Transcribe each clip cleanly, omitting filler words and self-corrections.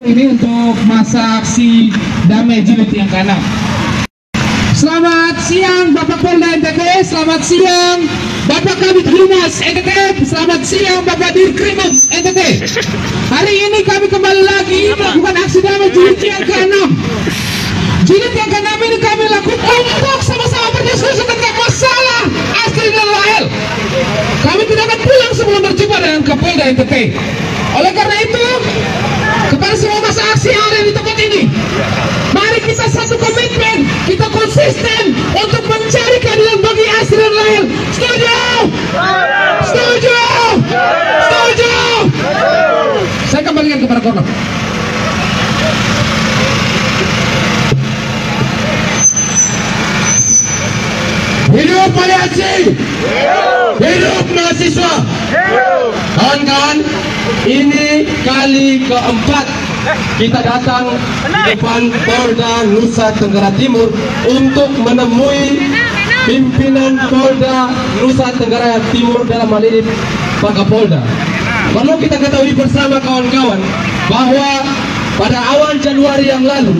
Ini untuk masa aksi damai jilid yang ke-6. Selamat siang Bapak Polda NTT, selamat siang Bapak Kabid Humas NTT, selamat siang Bapak Dirkrimum NTT. Hari ini kami kembali lagi melakukan aksi damai jilid yang ke-6. Jilid yang ke-6 ini kami lakukan untuk sama-sama berdiskusi tentang masalah Astrid dan Lael. Kami tidak akan pulang sebelum berjumpa dengan Kapolda NTT. Oleh karena itu, kepada semua masa aksi yang ada di tempat ini, mari kita satu komitmen, kita konsisten untuk mencari keadilan bagi Astrid dan Lael. Setuju? Setuju? Setuju? Saya kembalikan kepada Kornel. Hidup aliansi, hidup mahasiswa. Kawan-kawan, ini kali keempat kita datang di depan Polda Nusa Tenggara Timur untuk menemui pimpinan Polda Nusa Tenggara Timur, dalam hal ini Pak Kapolda. Perlu kita ketahui bersama kawan-kawan bahwa pada awal Januari yang lalu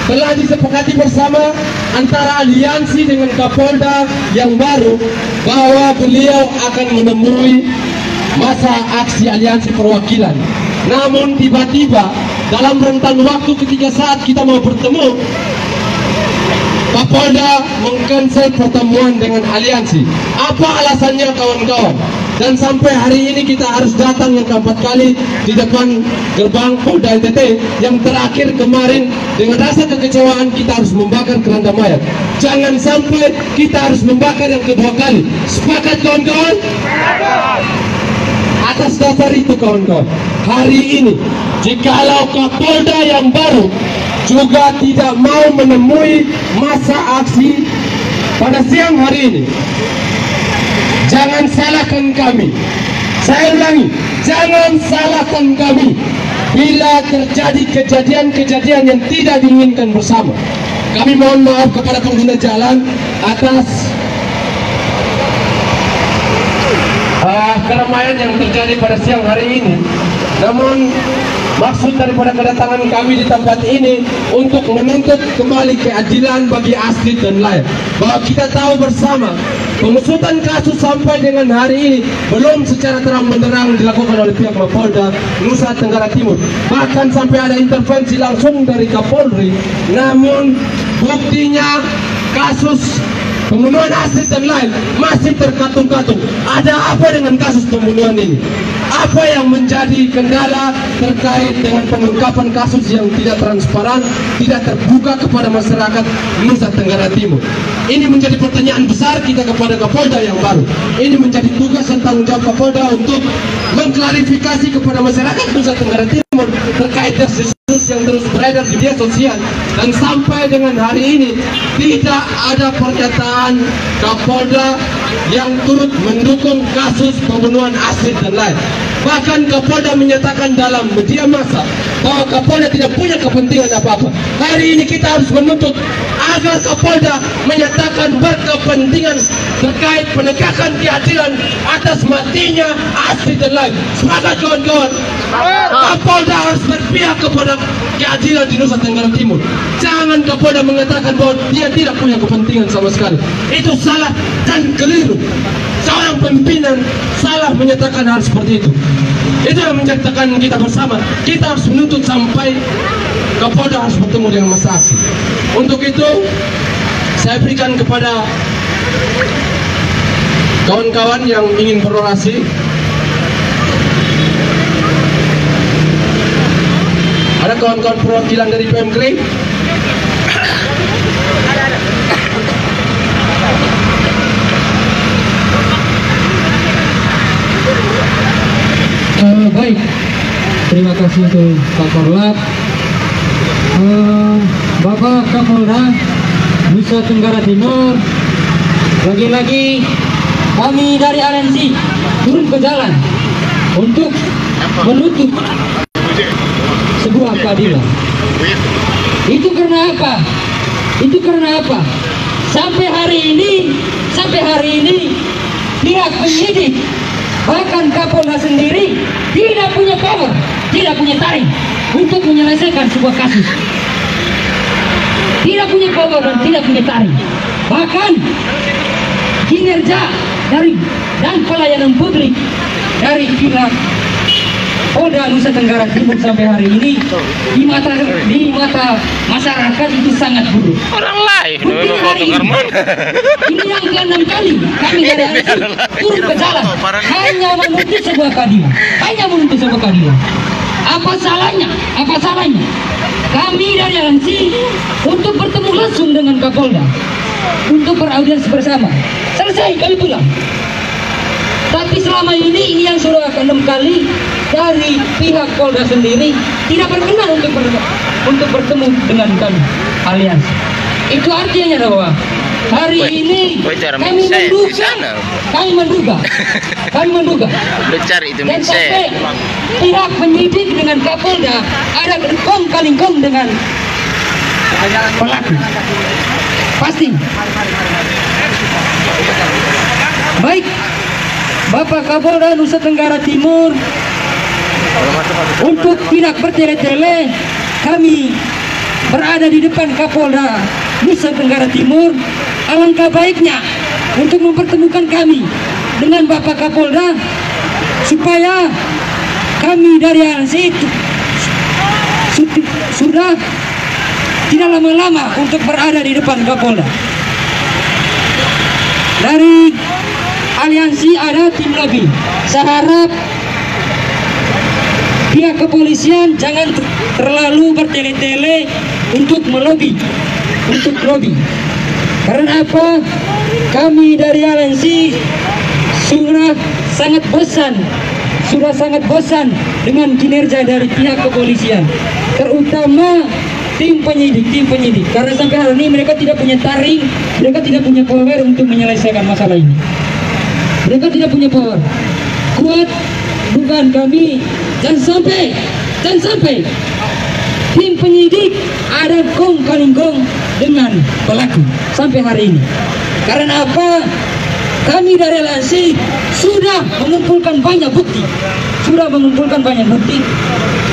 telah disepakati bersama antara aliansi dengan Kapolda yang baru bahwa beliau akan menemui masa aksi aliansi perwakilan. Namun tiba-tiba dalam rentan waktu ketika saat kita mau bertemu, Kapolda mengcancel pertemuan dengan aliansi. Apa alasannya kawan-kawan? Dan sampai hari ini kita harus datang yang keempat kali di depan gerbang Polda NTT. Yang terakhir kemarin dengan rasa kekecewaan kita harus membakar keranda mayat. Jangan sampai kita harus membakar yang kedua kali. Sepakat kawan-kawan? Atas dasar itu kawan-kawan, hari ini jikalau Kapolda yang baru juga tidak mau menemui masa aksi pada siang hari ini, jangan salahkan kami. Saya ulangi, jangan salahkan kami bila terjadi kejadian-kejadian yang tidak diinginkan bersama. Kami mohon maaf kepada pengguna jalan atas keramaian yang terjadi pada siang hari ini. Namun maksud daripada kedatangan kami di tempat ini untuk menuntut kembali keadilan bagi Astrid dan Lael. Bahwa kita tahu bersama pengusutan kasus sampai dengan hari ini belum secara terang benderang dilakukan oleh pihak Mapolda Nusa Tenggara Timur. Bahkan sampai ada intervensi langsung dari Kapolri. Namun buktinya kasus pembunuhan Astrid dan Lael masih terkatung-katung. Ada apa dengan kasus pembunuhan ini? Apa yang menjadi kendala terkait dengan pengungkapan kasus yang tidak transparan, tidak terbuka kepada masyarakat Nusa Tenggara Timur? Ini menjadi pertanyaan besar kita kepada Kapolda yang baru. Ini menjadi tugas dan tanggung jawab Kapolda untuk mengklarifikasi kepada masyarakat Nusa Tenggara Timur terkait kasus yang terus beredar di media sosial. Dan sampai dengan hari ini tidak ada pernyataan Kapolda yang turut mendukung kasus pembunuhan Astrid dan Lael. Bahkan Kapolda menyatakan dalam media massa bahwa Kapolda tidak punya kepentingan apa-apa. Hari ini kita harus menuntut agar Kapolda menyatakan berkepentingan terkait penegakan keadilan atas matinya Astrid dan Lael. Semangat kawan-kawan. Kapolda harus berpihak kepada keadilan di Nusa Tenggara Timur. Jangan Kapolda mengatakan bahwa dia tidak punya kepentingan sama sekali. Itu salah dan keliru. Seorang pimpinan salah menyatakan hal seperti itu. Itu yang menyatakan kita bersama. Kita harus menuntut sampai Kapolda harus bertemu dengan masa aksi. Untuk itu saya berikan kepada kawan-kawan yang ingin berorasi. Ada kawan-kawan perwakilan dari PMKRI? Baik, terima kasih untuk Pak Korlat. Bapak Kapolda Nusa Tenggara Timur, lagi-lagi kami dari aliansi turun ke jalan untuk menuntut sebuah keadilan. Itu karena apa? Itu karena apa? Sampai hari ini pihak penyidik, bahkan Kapolda sendiri tidak punya power, tidak punya taring untuk menyelesaikan sebuah kasus. Tidak punya power dan tidak punya taring. Bahkan kinerja dan pelayanan publik dari pihak Polda Nusa Tenggara Timur sampai hari ini di mata masyarakat itu sangat buruk. Orang lain Bukti hari ini yang ke-6 kali kami dari ANSI turun ke jalan hanya menuntut sebuah keadilan. Apa salahnya kami dari ANSI untuk bertemu langsung dengan Kapolda untuk beraudiens bersama. Selesai, kami pulang. Tapi selama ini yang sudah ke-6 kali dari pihak Polda sendiri tidak berkenan untuk bertemu dengan kami aliansi. Itu artinya bahwa hari ini kami menduga dan sampai pihak penyidik dengan Kapolda ada kong kaling kong dengan pelaku. Pasti. Baik, Bapak Kapolda Nusa Tenggara Timur, untuk tidak bertele-tele, kami berada di depan Kapolda Nusa Tenggara Timur. Alangkah baiknya untuk mempertemukan kami dengan Bapak Kapolda supaya kami dari ANSI sudah tidak lama-lama untuk berada di depan Kapolda. Dari aliansi ada tim lobby. Saya harap pihak kepolisian jangan terlalu bertele-tele untuk melobi, Karena apa? Kami dari aliansi sudah sangat bosan dengan kinerja dari pihak kepolisian, terutama tim penyidik. Karena sampai hari ini mereka tidak punya taring, mereka tidak punya power untuk menyelesaikan masalah ini. Mereka tidak punya power. Kuat dugaan kami, dan sampai tim penyidik ada kong kaling kong dengan pelaku sampai hari ini. Karena apa? Kami dari aliansi sudah mengumpulkan banyak bukti,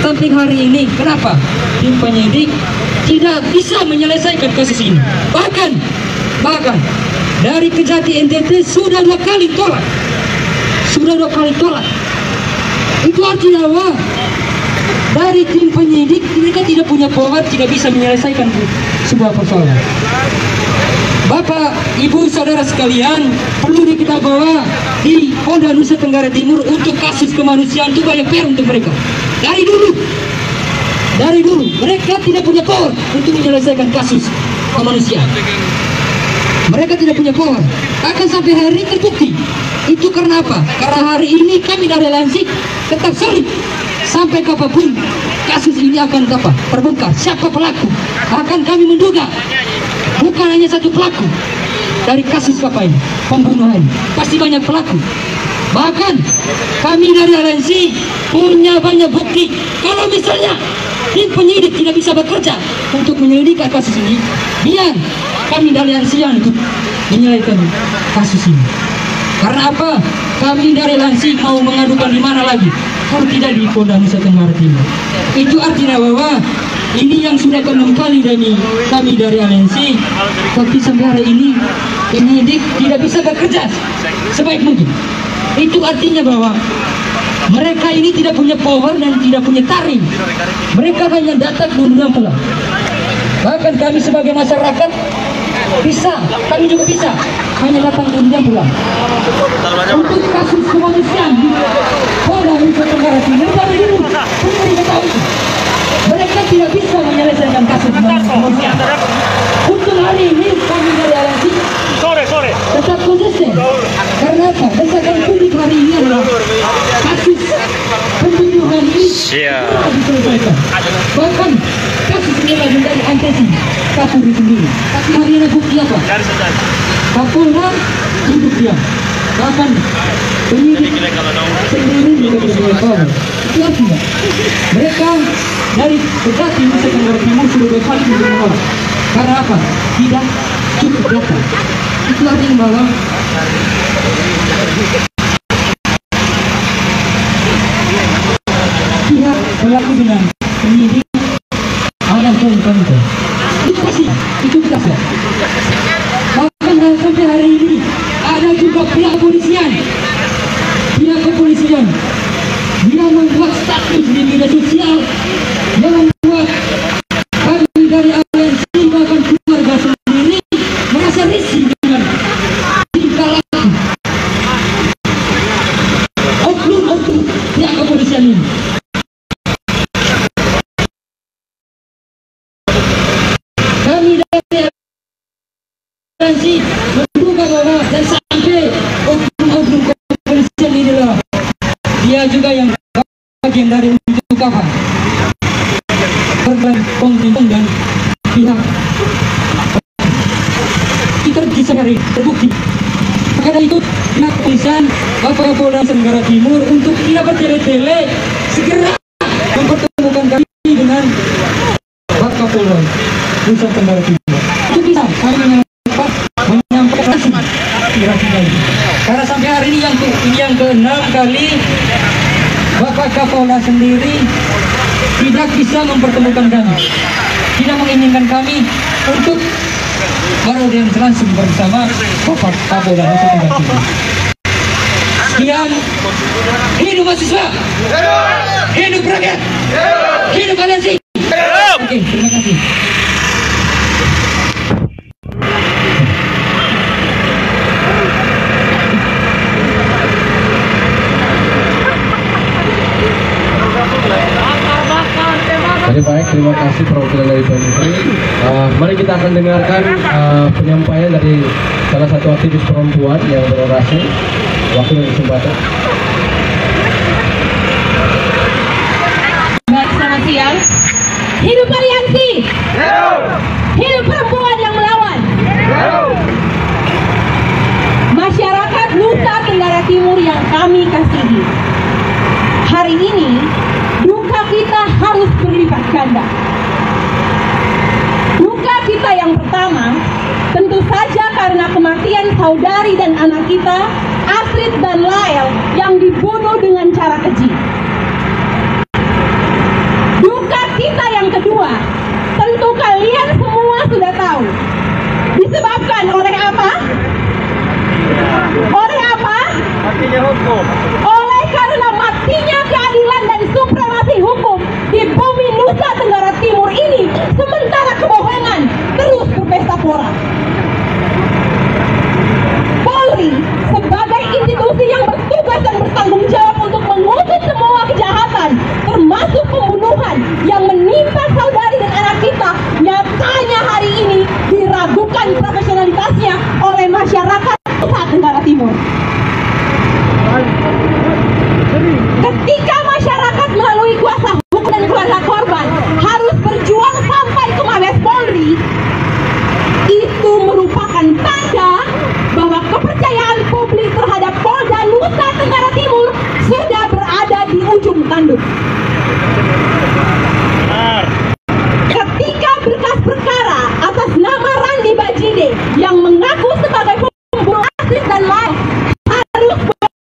sampai hari ini. Kenapa tim penyidik tidak bisa menyelesaikan kasus ini? Bahkan dari Kejati NTT sudah 2 kali tolak. Itu artinya bahwa dari tim penyidik mereka tidak punya power, tidak bisa menyelesaikan sebuah persoalan. Bapak, Ibu, Saudara sekalian, perlu diketahui bahwa di Polda Nusa Tenggara Timur untuk kasus kemanusiaan itu banyak PR untuk mereka. Dari dulu mereka tidak punya power untuk menyelesaikan kasus kemanusiaan. Mereka tidak punya power. Akan sampai hari ini terbukti. Itu karena apa? Karena hari ini kami dari aliansi tetap solid. Sampai kapanpun kasus ini akan terbongkar. Siapa pelaku? Akan kami menduga bukan hanya satu pelaku dari kasus ini, pembunuhan. Pasti banyak pelaku. Bahkan kami dari aliansi punya banyak bukti. Kalau misalnya tim penyidik tidak bisa bekerja untuk menyelidiki kasus ini, biar kami dari aliansi yang untuk menyelesaikan kasus ini. Karena apa? Kami dari aliansi mau mengadukan di mana lagi kalau tidak di Polda Nusa Tenggara Timur. Itu artinya bahwa ini yang sudah ke-6 kali dari kami dari aliansi, tapi sampai hari ini penyidik tidak bisa bekerja sebaik mungkin. Itu artinya bahwa mereka ini tidak punya power dan tidak punya taring. Mereka hanya datang dan pulang. Bahkan kami sebagai masyarakat bisa, kami juga bisa hanya datang dan pulang. Untuk kasus kemanusiaan di Polda Nusa Tenggara Timur dari dulu sudah diketahui mereka tidak bisa menyelesaikan kasus kemanusiaan. Untuk hari ini kami dari aliansi tetap konsisten. Karena apa? Desakan publik hari ini adalah kasus pembunuhan ini harus diselesaikan. Bahkan kasus ini lagi menjadi antesi kasus itu sendiri. Tapi hari ini bukti apa? Kapolda duduk diam. Bahkan penyidik sendiri juga berbeda power. Itu artinya mereka dari Kejati Nusa Tenggara Timur sudah berkali menolak. Karena apa? Tidak cukup data. Itu artinya bahwa pihak berlaku dengan penyidik ada konten itu kita sih. Bahkan sampai hari ini ada juga pihak kepolisian dia membuat status di media sosial yang membuat kami dari aliansi bahkan keluarga sendiri merasa risih dengan tingkah laku oknum pihak kepolisian ini. Kami dari aliansi menduga bahwa dan sampai oknum kepolisian ini adalah dia juga yang bagian dari unjuk apa pemerintah dan pihak kita bisa cari terbukti. Maka dari itu pihak kepolisian Bapak Kapolda Tenggara Timur untuk tidak bertele-tele segera mempertemukan kami dengan Bapak Kapolda Nusa Tenggara Timur. Itu bisa kami menyampaikan aspirasi kami. Karena sampai hari ini yang ke-6 kali Bapak Kapolda sendiri tidak bisa mempertemukan kami, tidak menginginkan kami untuk beraudiens langsung bersama Bapak Kapolda Nusa Tenggara Timur. Sekian, hidup mahasiswa, hidup rakyat, hidup aliansi. Oke, terima kasih. Jadi baik, terima kasih perwakilan dari Pak Menteri. Mari kita akan dengarkan penyampaian dari salah satu aktivis perempuan yang berorasi. Waktu dan kesempatan. Selamat siang. Hidup aliansi. Hidup perempuan yang melawan. Masyarakat Nusa Tenggara Timur yang kami kasihi. Hari ini duka kita harus berlipat ganda. Duka kita yang pertama tentu saja karena kematian saudari dan anak kita Astrid dan Lael yang dibunuh dengan cara keji. Duka kita yang kedua tentu kalian semua sudah tahu disebabkan oleh apa? Oleh apa? Matinya hukum. Oleh karena matinya keadilan dan supremasi hukum di bumi Nusa Tenggara Timur ini, sementara kebohongan terus berpesta pora. Polri sebagai institusi yang bertugas dan bertanggung jawab untuk mengusut semua kejahatan, termasuk pembunuhan yang menimpa saudari dan anak kita, nyatanya hari ini diragukan profesionalitasnya oleh masyarakat Nusa Tenggara Timur. Ketika masyarakat melalui kuasa hukum dan keluarga korban harus berjuang sampai ke Mabes Polri, itu merupakan tanda bahwa kepercayaan publik terhadap Polda Nusa Tenggara Timur sudah berada di ujung tanduk. Ketika berkas perkara atas nama Randi Bajide yang mengaku sebagai pembunuh Astrid dan Lael harus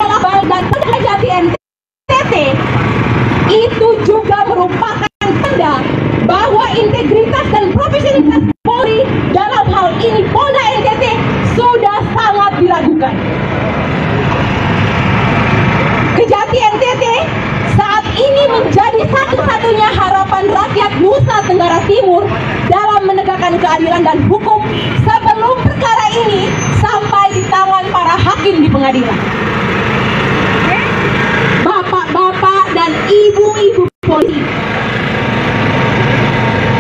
bolak-balik dan Kejati NTT, itu juga merupakan tanda bahwa integritas dan profesionalitas Polri dalam hal ini Polda NTT sudah sangat diragukan. Kejati NTT saat ini menjadi satu-satunya harapan rakyat Nusa Tenggara Timur dalam menegakkan keadilan dan hukum sebelum perkara ini sampai di tangan para hakim di pengadilan. Bapak-bapak dan ibu-ibu polisi,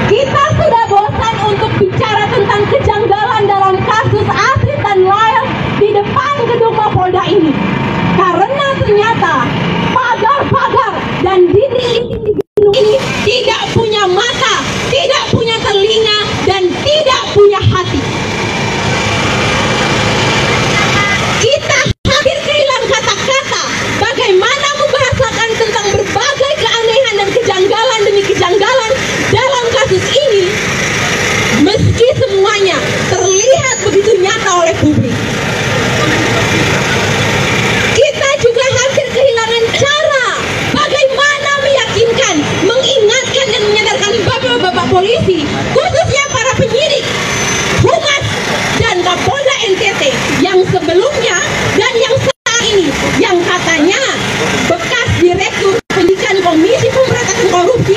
kita sudah bosan untuk bicara tentang kejanggalan dalam kasus Astrid dan Lael di depan gedung Mapolda ini, karena ternyata pagar-pagar dan dinding-dinding di gedung ini tidak punya mata, tidak punya telinga, dan tidak punya hati. Kita hampir kehilangan kata-kata bagaimana membahasakan tentang berbagai keanehan polisi, khususnya para penyidik, Humas, dan Kapolda NTT yang sebelumnya dan yang saat ini, yang katanya bekas Direktur Pendidikan Komisi Pemberantasan Korupsi,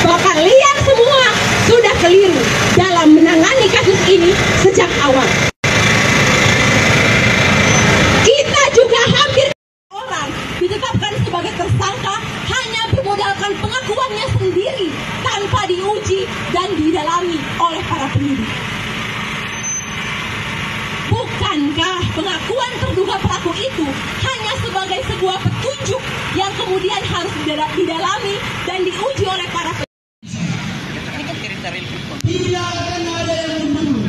bahwa kalian semua sudah keliru dalam menangani kasus ini sejak awal. Kita juga hampir orang ditetapkan sebagai tersangka hanya bermodalkan pengakuannya sendiri tanpa diuji dan didalami oleh para penyidik. Bukankah pengakuan terduga pelaku itu hanya sebagai sebuah petunjuk yang kemudian harus didalami dan diuji oleh para penyidik? Tidak akan ada yang mundur.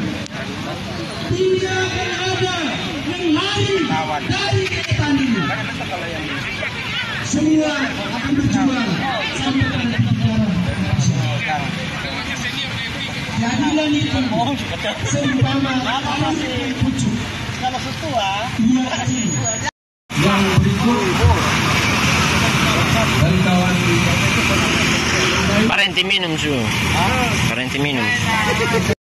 Tidak akan ada yang lari dari kenyataan ini. Semua akan berjuang sampai pada kebenaran. Keadilan itu seumpama air pucuk. Kalau setua, ia kecil. Yang berikut dari kawan Parenti minum su. Parenti minum.